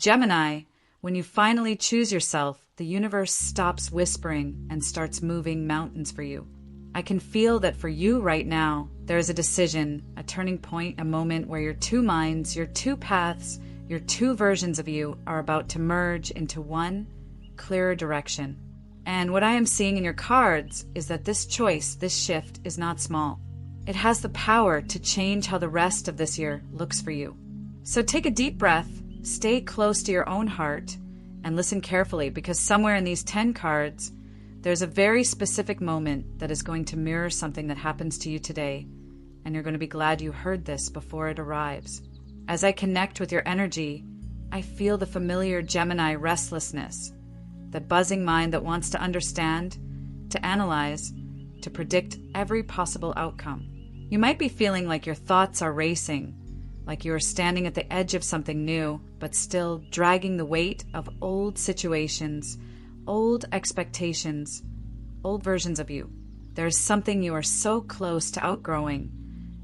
Gemini, when you finally choose yourself, the universe stops whispering and starts moving mountains for you. I can feel that for you right now, there is a decision, a turning point, a moment where your two minds, your two paths, your two versions of you are about to merge into one clearer direction. And what I am seeing in your cards is that this choice, this shift, is not small. It has the power to change how the rest of this year looks for you. So take a deep breath, stay close to your own heart, and listen carefully, because somewhere in these 10 cards, there's a very specific moment that is going to mirror something that happens to you today, and you're going to be glad you heard this before it arrives. As I connect with your energy, I feel the familiar Gemini restlessness, the buzzing mind that wants to understand, to analyze, to predict every possible outcome. You might be feeling like your thoughts are racing, like you are standing at the edge of something new, but still dragging the weight of old situations, old expectations, old versions of you. There is something you are so close to outgrowing,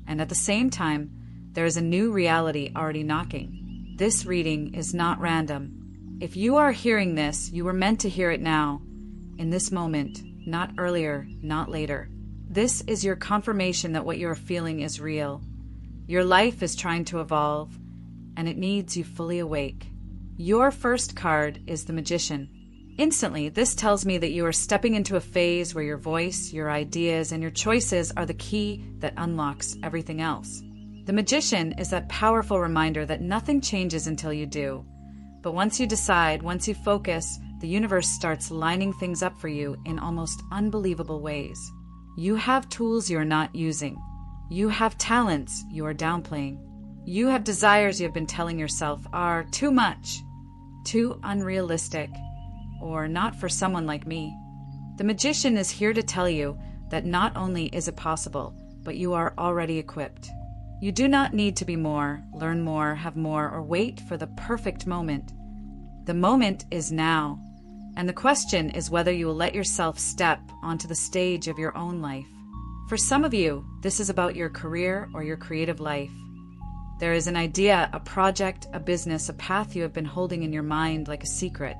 and at the same time, there is a new reality already knocking. This reading is not random. If you are hearing this, you were meant to hear it now, in this moment, not earlier, not later. This is your confirmation that what you are feeling is real. Your life is trying to evolve, and it needs you fully awake. Your first card is the Magician. Instantly, this tells me that you are stepping into a phase where your voice, your ideas, and your choices are the key that unlocks everything else. The Magician is that powerful reminder that nothing changes until you do. But once you decide, once you focus, the universe starts lining things up for you in almost unbelievable ways. You have tools you are not using. You have talents you are downplaying. You have desires you have been telling yourself are too much, too unrealistic, or not for someone like me. The Magician is here to tell you that not only is it possible, but you are already equipped. You do not need to be more, learn more, have more, or wait for the perfect moment. The moment is now, and the question is whether you will let yourself step onto the stage of your own life. For some of you, this is about your career or your creative life. There is an idea, a project, a business, a path you have been holding in your mind like a secret.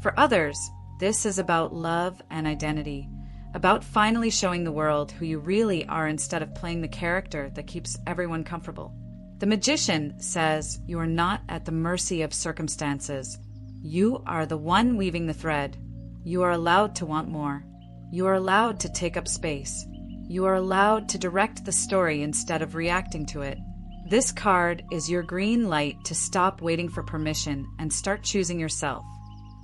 For others, this is about love and identity, about finally showing the world who you really are instead of playing the character that keeps everyone comfortable. The Magician says you are not at the mercy of circumstances. You are the one weaving the thread. You are allowed to want more. You are allowed to take up space. You are allowed to direct the story instead of reacting to it. This card is your green light to stop waiting for permission and start choosing yourself.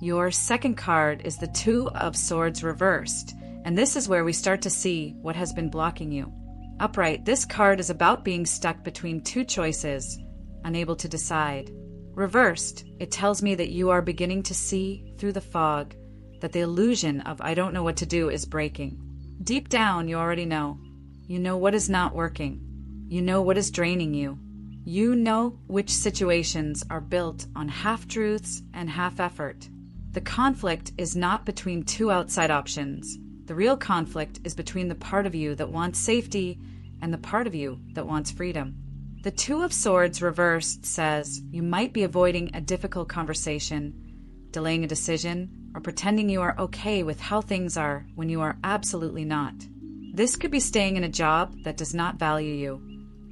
Your second card is the Two of Swords reversed, and this is where we start to see what has been blocking you. Upright, this card is about being stuck between two choices, unable to decide. Reversed, it tells me that you are beginning to see through the fog, that the illusion of I don't know what to do is breaking. Deep down, you already know. You know what is not working. You know what is draining you. You know which situations are built on half-truths and half-effort. The conflict is not between two outside options. The real conflict is between the part of you that wants safety and the part of you that wants freedom. The Two of Swords reversed says you might be avoiding a difficult conversation, delaying a decision, or pretending you are okay with how things are when you are absolutely not. This could be staying in a job that does not value you,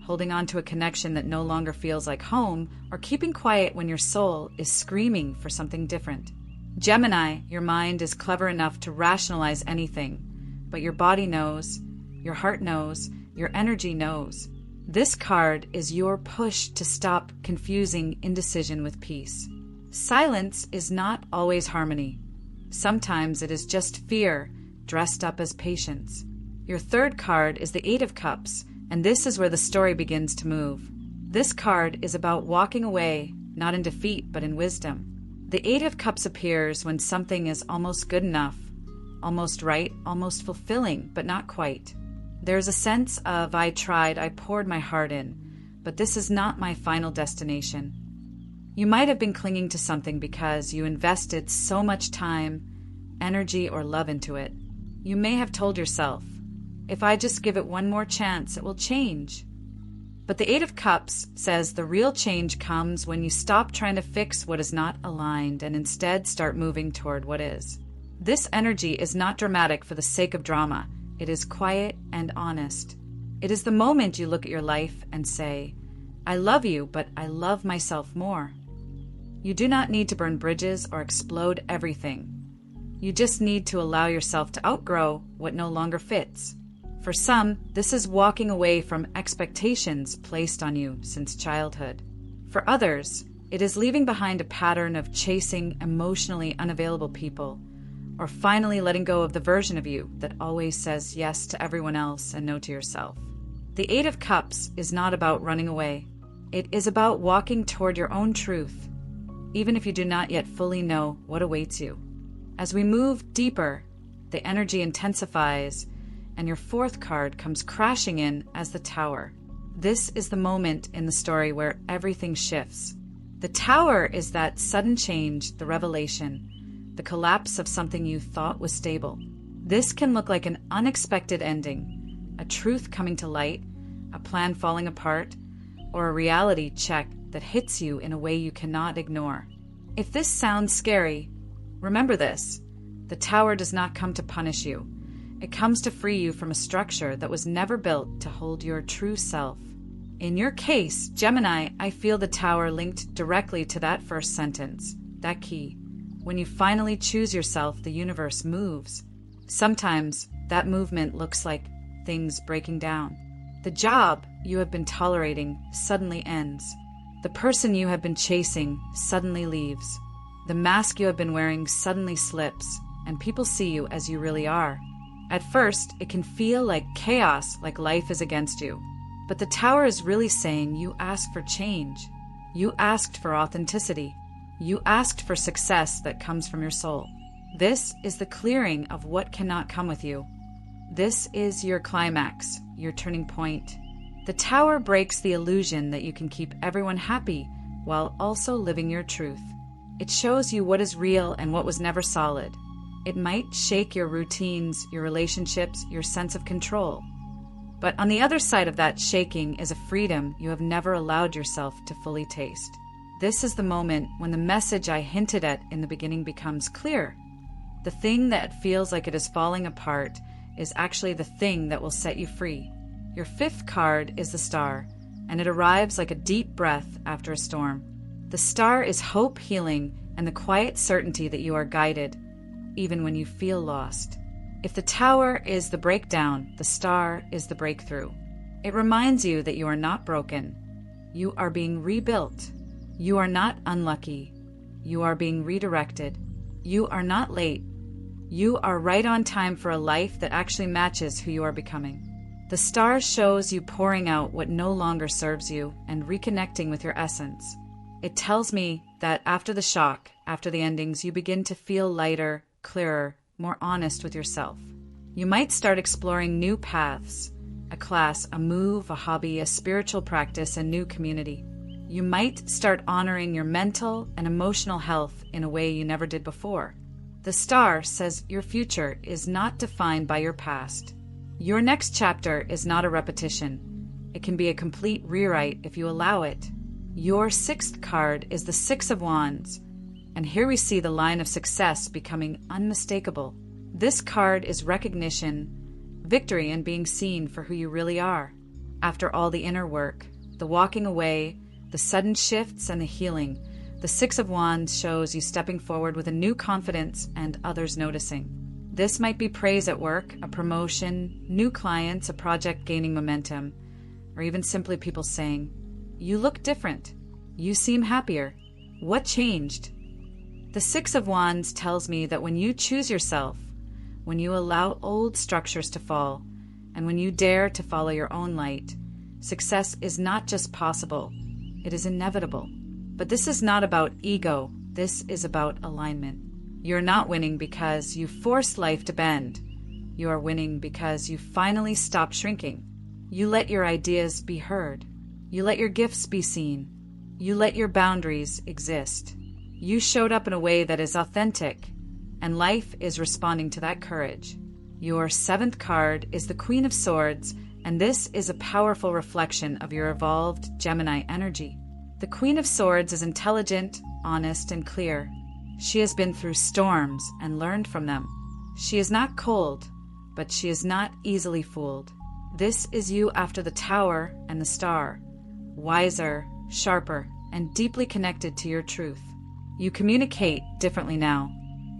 holding on to a connection that no longer feels like home, or keeping quiet when your soul is screaming for something different. Gemini, your mind is clever enough to rationalize anything, but your body knows, your heart knows, your energy knows. This card is your push to stop confusing indecision with peace. Silence is not always harmony. Sometimes it is just fear dressed up as patience. Your third card is the Eight of Cups, and this is where the story begins to move. This card is about walking away, not in defeat, but in wisdom. The Eight of Cups appears when something is almost good enough, almost right, almost fulfilling, but not quite. There's a sense of I tried, I poured my heart in, but this is not my final destination. You might have been clinging to something because you invested so much time, energy, or love into it. You may have told yourself, if I just give it one more chance, it will change. But the Eight of Cups says the real change comes when you stop trying to fix what is not aligned and instead start moving toward what is. This energy is not dramatic for the sake of drama. It is quiet and honest. It is the moment you look at your life and say, I love you, but I love myself more. You do not need to burn bridges or explode everything. You just need to allow yourself to outgrow what no longer fits. For some, this is walking away from expectations placed on you since childhood. For others, it is leaving behind a pattern of chasing emotionally unavailable people, or finally letting go of the version of you that always says yes to everyone else and no to yourself. The Eight of Cups is not about running away. It is about walking toward your own truth, even if you do not yet fully know what awaits you. As we move deeper, the energy intensifies, and your fourth card comes crashing in as the Tower. This is the moment in the story where everything shifts. The Tower is that sudden change, the revelation, the collapse of something you thought was stable. This can look like an unexpected ending, a truth coming to light, a plan falling apart, or a reality check that hits you in a way you cannot ignore. If this sounds scary, remember this: the Tower does not come to punish you. It comes to free you from a structure that was never built to hold your true self. In your case, Gemini, I feel the Tower linked directly to that first sentence, that key. When you finally choose yourself, the universe moves. Sometimes that movement looks like things breaking down. The job you have been tolerating suddenly ends. The person you have been chasing suddenly leaves. The mask you have been wearing suddenly slips, and people see you as you really are. At first, it can feel like chaos, like life is against you. But the Tower is really saying you asked for change. You asked for authenticity. You asked for success that comes from your soul. This is the clearing of what cannot come with you. This is your climax, your turning point. The Tower breaks the illusion that you can keep everyone happy while also living your truth. It shows you what is real and what was never solid. It might shake your routines, your relationships, your sense of control. But on the other side of that shaking is a freedom you have never allowed yourself to fully taste. This is the moment when the message I hinted at in the beginning becomes clear. The thing that feels like it is falling apart is actually the thing that will set you free. Your fifth card is the Star, and it arrives like a deep breath after a storm. The Star is hope, healing, and the quiet certainty that you are guided, even when you feel lost. If the Tower is the breakdown, the Star is the breakthrough. It reminds you that you are not broken. You are being rebuilt. You are not unlucky. You are being redirected. You are not late. You are right on time for a life that actually matches who you are becoming. The Star shows you pouring out what no longer serves you and reconnecting with your essence. It tells me that after the shock, after the endings, you begin to feel lighter, clearer, more honest with yourself. You might start exploring new paths, a class, a move, a hobby, a spiritual practice, a new community. You might start honoring your mental and emotional health in a way you never did before. The Star says your future is not defined by your past. Your next chapter is not a repetition. It can be a complete rewrite if you allow it. Your sixth card is the Six of Wands, and here we see the line of success becoming unmistakable. This card is recognition, victory, and being seen for who you really are. After all the inner work, the walking away, the sudden shifts, and the healing, the Six of Wands shows you stepping forward with a new confidence and others noticing. This might be praise at work, a promotion, new clients, a project gaining momentum, or even simply people saying, "You look different. You seem happier. What changed?" The Six of Wands tells me that when you choose yourself, when you allow old structures to fall, and when you dare to follow your own light, success is not just possible, it is inevitable. But this is not about ego, this is about alignment. You're not winning because you forced life to bend. You are winning because you finally stopped shrinking. You let your ideas be heard. You let your gifts be seen. You let your boundaries exist. You showed up in a way that is authentic, and life is responding to that courage. Your seventh card is the Queen of Swords, and this is a powerful reflection of your evolved Gemini energy. The Queen of Swords is intelligent, honest, and clear. She has been through storms and learned from them. She is not cold, but she is not easily fooled. This is you after the Tower and the Star, wiser, sharper, and deeply connected to your truth. You communicate differently now.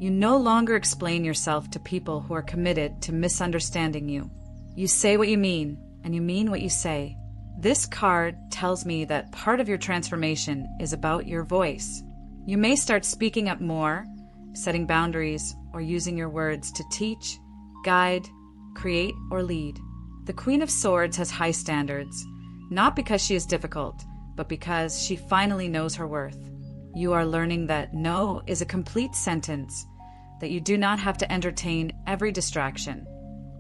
You no longer explain yourself to people who are committed to misunderstanding you. You say what you mean, and you mean what you say. This card tells me that part of your transformation is about your voice. You may start speaking up more, setting boundaries, or using your words to teach, guide, create, or lead. The Queen of Swords has high standards, not because she is difficult, but because she finally knows her worth. You are learning that no is a complete sentence, that you do not have to entertain every distraction,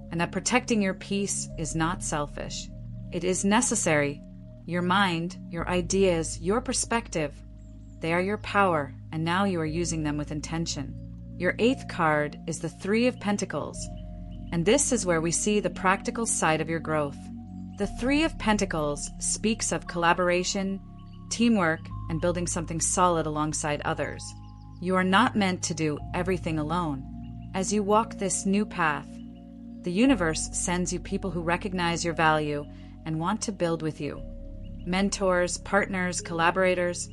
and that protecting your peace is not selfish. It is necessary. Your mind, your ideas, your perspective, they are your power, and now you are using them with intention. Your 8th card is the 3 of Pentacles, and this is where we see the practical side of your growth. The 3 of Pentacles speaks of collaboration, teamwork, and building something solid alongside others. You are not meant to do everything alone. As you walk this new path, the universe sends you people who recognize your value and want to build with you. Mentors, partners, collaborators,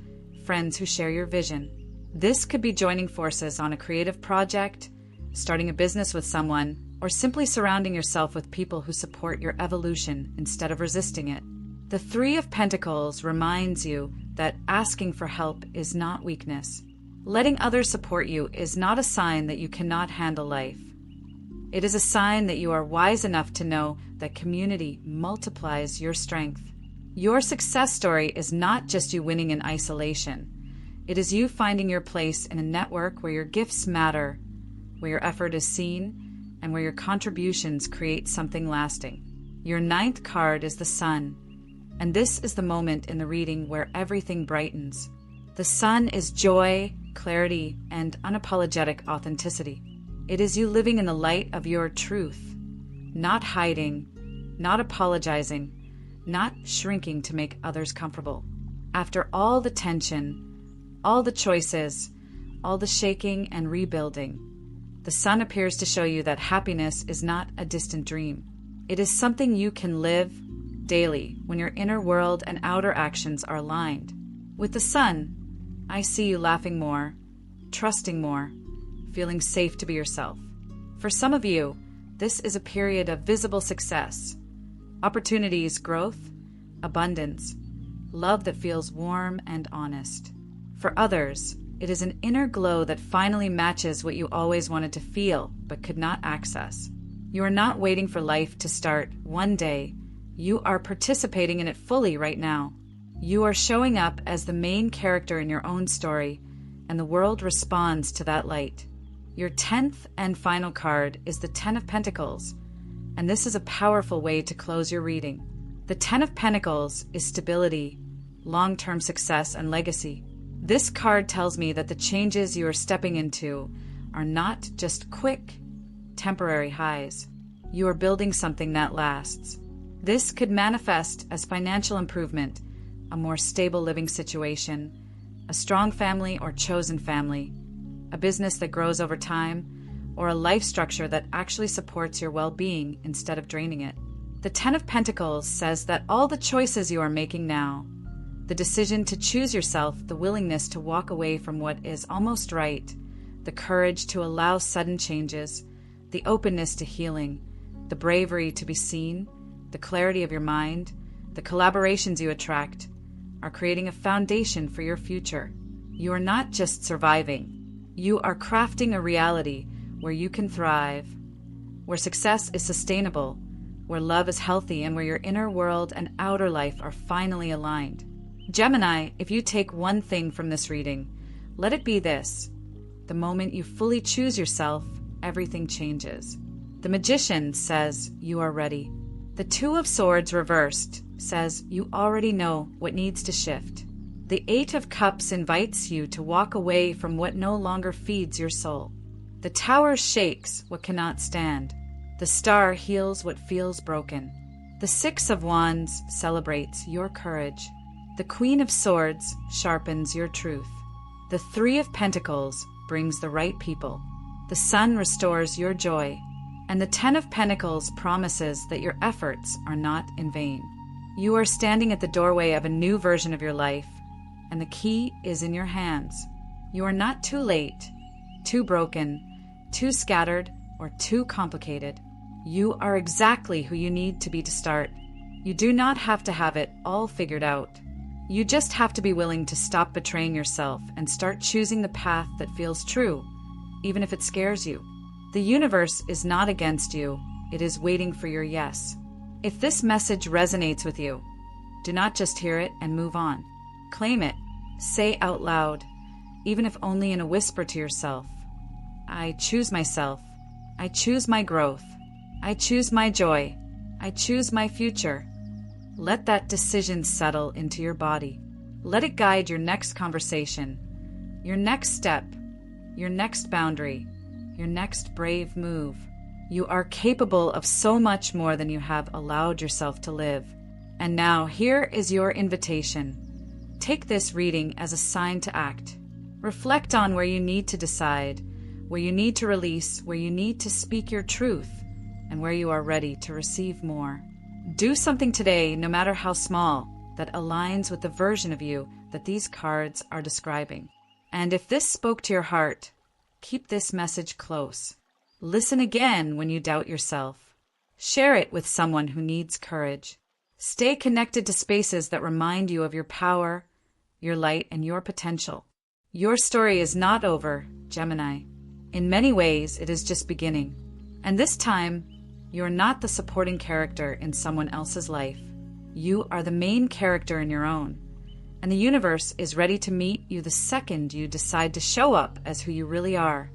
friends who share your vision. This could be joining forces on a creative project, starting a business with someone, or simply surrounding yourself with people who support your evolution instead of resisting it. The 3 of Pentacles reminds you that asking for help is not weakness. Letting others support you is not a sign that you cannot handle life. It is a sign that you are wise enough to know that community multiplies your strength. Your success story is not just you winning in isolation. It is you finding your place in a network where your gifts matter, where your effort is seen, and where your contributions create something lasting. Your 9th card is the Sun, and this is the moment in the reading where everything brightens. The Sun is joy, clarity, and unapologetic authenticity. It is you living in the light of your truth, not hiding, not apologizing, not shrinking to make others comfortable. After all the tension, all the choices, all the shaking and rebuilding, the Sun appears to show you that happiness is not a distant dream. It is something you can live daily when your inner world and outer actions are aligned. With the Sun, I see you laughing more, trusting more, feeling safe to be yourself. For some of you, this is a period of visible success, opportunities, growth, abundance, love that feels warm and honest. For others, it is an inner glow that finally matches what you always wanted to feel but could not access. You are not waiting for life to start one day. You are participating in it fully right now. You are showing up as the main character in your own story, and the world responds to that light. Your 10th and final card is the 10 of Pentacles, and this is a powerful way to close your reading. The 10 of Pentacles is stability, long-term success, and legacy. This card tells me that the changes you are stepping into are not just quick, temporary highs. You are building something that lasts. This could manifest as financial improvement, a more stable living situation, a strong family or chosen family, a business that grows over time, or a life structure that actually supports your well-being instead of draining it. The 10 of Pentacles says that all the choices you are making now, the decision to choose yourself, the willingness to walk away from what is almost right, the courage to allow sudden changes, the openness to healing, the bravery to be seen, the clarity of your mind, the collaborations you attract, are creating a foundation for your future. You are not just surviving. You are crafting a reality where you can thrive, where success is sustainable, where love is healthy, and where your inner world and outer life are finally aligned. Gemini, if you take one thing from this reading, let it be this: the moment you fully choose yourself, everything changes. The Magician says you are ready. The 2 of Swords reversed says you already know what needs to shift. The 8 of Cups invites you to walk away from what no longer feeds your soul. The Tower shakes what cannot stand. The Star heals what feels broken. The The Six of Wands celebrates your courage. The Queen of Swords sharpens your truth. The Three of Pentacles brings the right people. The Sun restores your joy. And the Ten of Pentacles promises that your efforts are not in vain. You are standing at the doorway of a new version of your life, and the key is in your hands. You are not too late, too broken, too scattered, or too complicated. You are exactly who you need to be to start. You do not have to have it all figured out. You just have to be willing to stop betraying yourself and start choosing the path that feels true, even if it scares you. The universe is not against you. It is waiting for your yes. If this message resonates with you, do not just hear it and move on. Claim it. Say out loud, even if only in a whisper to yourself, I choose myself. I choose my growth. I choose my joy. I choose my future. Let that decision settle into your body. Let it guide your next conversation, your next step, your next boundary, your next brave move. You are capable of so much more than you have allowed yourself to live. And now, here is your invitation. Take this reading as a sign to act. Reflect on where you need to decide, where you need to release, where you need to speak your truth, and where you are ready to receive more. Do something today, no matter how small, that aligns with the version of you that these cards are describing. And if this spoke to your heart, keep this message close. Listen again when you doubt yourself. Share it with someone who needs courage. Stay connected to spaces that remind you of your power, your light, and your potential. Your story is not over, Gemini. In many ways, it is just beginning. And this time, you're not the supporting character in someone else's life. You are the main character in your own. And the universe is ready to meet you the second you decide to show up as who you really are.